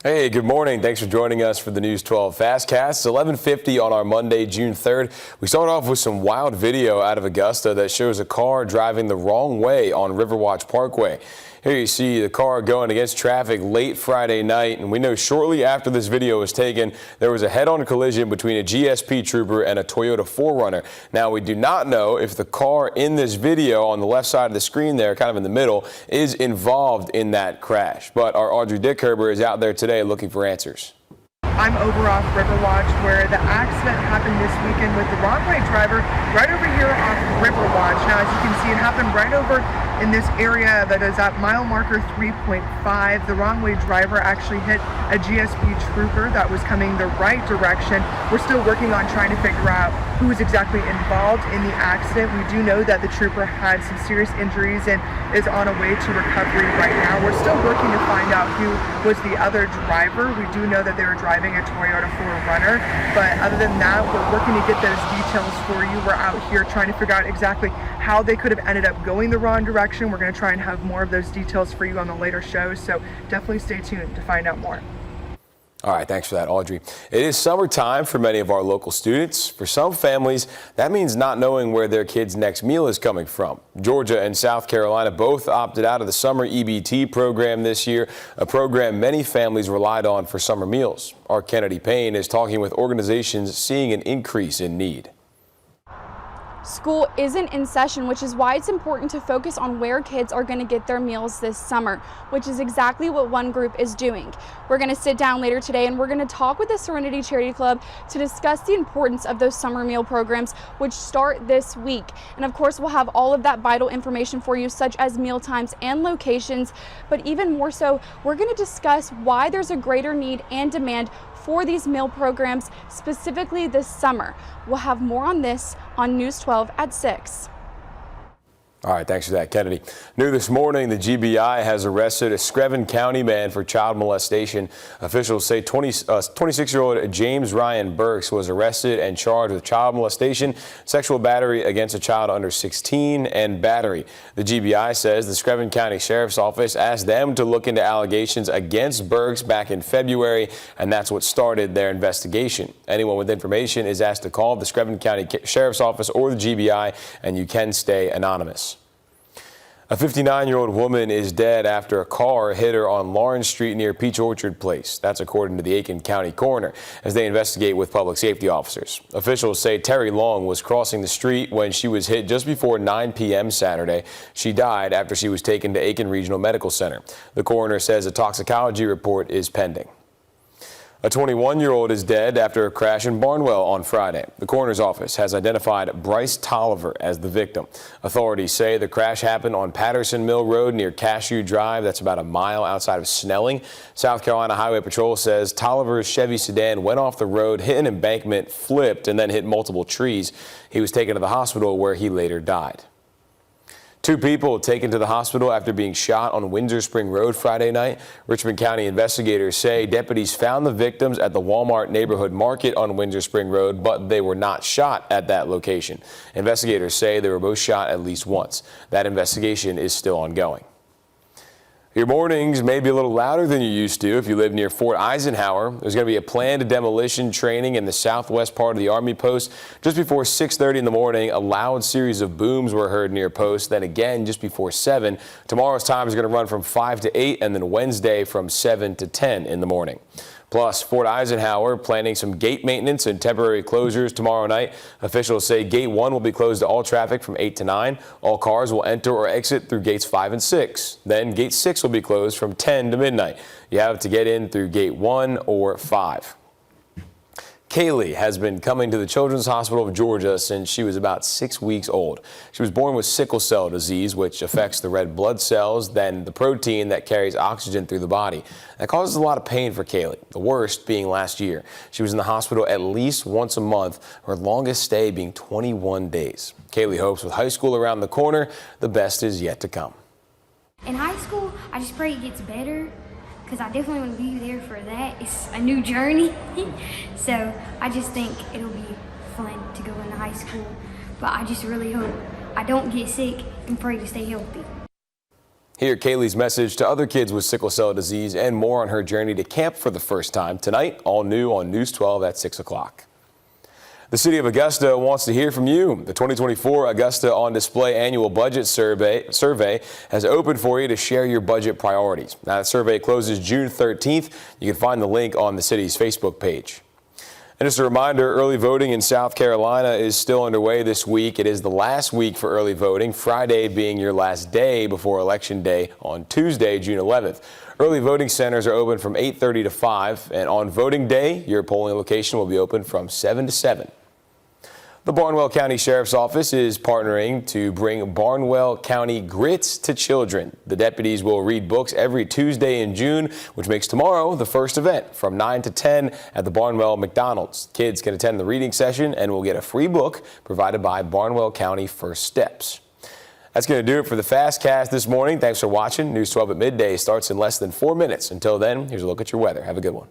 Hey, good morning. Thanks for joining us for the News 12 FastCast. It's 11:50 on our Monday, June 3rd. We start off with some wild video out of Augusta that shows a car driving the wrong way on Riverwatch Parkway. Here you see the car going against traffic late Friday night, and we know shortly after this video was taken, there was a head-on collision between a GSP trooper and a Toyota 4Runner. Now, we do not know if the car in this video on the left side of the screen there, kind of in the middle, is involved in that crash. But our Audrey Dickerber is out there today looking for answers. I'm over off Riverwatch where the accident happened this weekend with the wrong way driver right over here off Riverwatch. Now, as you can see, it happened right over in this area that is at mile marker 3.5. The wrong way driver actually hit a GSP trooper that was coming the right direction. We're still working on trying to figure out who was exactly involved in the accident. We do know that the trooper had some serious injuries and is on a way to recovery right now. We're still working to find out who was the other driver. We do know that they were driving a Toyota 4Runner, but other than that, we're working to get those details for you. We're out here trying to figure out exactly how they could have ended up going the wrong direction. We're going to try and have more of those details for you on the later shows, so definitely stay tuned to find out more. All right, thanks for that, Audrey. It is summertime for many of our local students. For some families, that means not knowing where their kid's next meal is coming from. Georgia and South Carolina both opted out of the summer EBT program this year, a program many families relied on for summer meals. Our Kennedy Payne is talking with organizations seeing an increase in need. School isn't in session, which is why it's important to focus on where kids are going to get their meals this summer, which is exactly what one group is doing. We're going to sit down later today and we're going to talk with the Serenity Charity Club to discuss the importance of those summer meal programs, which start this week. And of course, we'll have all of that vital information for you, such as meal times and locations. But even more so, we're going to discuss why there's a greater need and demand for these meal programs, specifically this summer. We'll have more on this on News 12 at 6. All right, thanks for that, Kennedy. New this morning, the GBI has arrested a Screven County man for child molestation. Officials say 26-year-old James Ryan Burks was arrested and charged with child molestation, sexual battery against a child under 16, and battery. The GBI says the Screven County Sheriff's Office asked them to look into allegations against Burks back in February, and that's what started their investigation. Anyone with information is asked to call the Screven County Sheriff's Office or the GBI, and you can stay anonymous. A 59-year-old woman is dead after a car hit her on Lawrence Street near Peach Orchard Place. That's according to the Aiken County coroner as they investigate with public safety officers. Officials say Terry Long was crossing the street when she was hit just before 9 p.m. Saturday. She died after she was taken to Aiken Regional Medical Center. The coroner says a toxicology report is pending. A 21-year-old is dead after a crash in Barnwell on Friday. The coroner's office has identified Bryce Tolliver as the victim. Authorities say the crash happened on Patterson Mill Road near Cashew Drive. That's about a mile outside of Snelling. South Carolina Highway Patrol says Tolliver's Chevy sedan went off the road, hit an embankment, flipped, and then hit multiple trees. He was taken to the hospital where he later died. 2 people taken to the hospital after being shot on Windsor Spring Road Friday night. Richmond County investigators say deputies found the victims at the Walmart neighborhood market on Windsor Spring Road, but they were not shot at that location. Investigators say they were both shot at least once. That investigation is still ongoing. Your mornings may be a little louder than you used to if you live near Fort Eisenhower. There's going to be a planned demolition training in the southwest part of the Army post. Just before 6:30 in the morning, a loud series of booms were heard near post. Then again, just before 7. Tomorrow's time is going to run from 5 to 8, and then Wednesday from 7 to 10 in the morning. Plus, Fort Eisenhower planning some gate maintenance and temporary closures tomorrow night. Officials say Gate 1 will be closed to all traffic from 8 to 9. All cars will enter or exit through Gates 5 and 6. Then Gate 6 will be closed from 10 to midnight. You have to get in through Gate 1 or 5. Kaylee has been coming to the Children's Hospital of Georgia since she was about 6 weeks old. She was born with sickle cell disease, which affects the red blood cells, then the protein that carries oxygen through the body. That causes a lot of pain for Kaylee, the worst being last year. She was in the hospital at least once a month, her longest stay being 21 days. Kaylee hopes with high school around the corner, the best is yet to come. In high school, I just pray it gets better, because I definitely want to be there for that. It's a new journey. So I just think it'll be fun to go into high school. But I just really hope I don't get sick and pray to stay healthy. Hear Kaylee's message to other kids with sickle cell disease and more on her journey to camp for the first time tonight, all new on News 12 at 6 o'clock. The City of Augusta wants to hear from you. The 2024 Augusta on Display Annual Budget Survey has opened for you to share your budget priorities. Now, the survey closes June 13th. You can find the link on the city's Facebook page. And just a reminder, early voting in South Carolina is still underway this week. It is the last week for early voting, Friday being your last day before Election Day on Tuesday, June 11th. Early voting centers are open from 8:30 to 5, and on voting day, your polling location will be open from 7 to 7. The Barnwell County Sheriff's Office is partnering to bring Barnwell County Grits to children. The deputies will read books every Tuesday in June, which makes tomorrow the first event from 9 to 10 at the Barnwell McDonald's. Kids can attend the reading session and will get a free book provided by Barnwell County First Steps. That's going to do it for the FastCast this morning. Thanks for watching. News 12 at midday starts in less than 4 minutes. Until then, here's a look at your weather. Have a good one.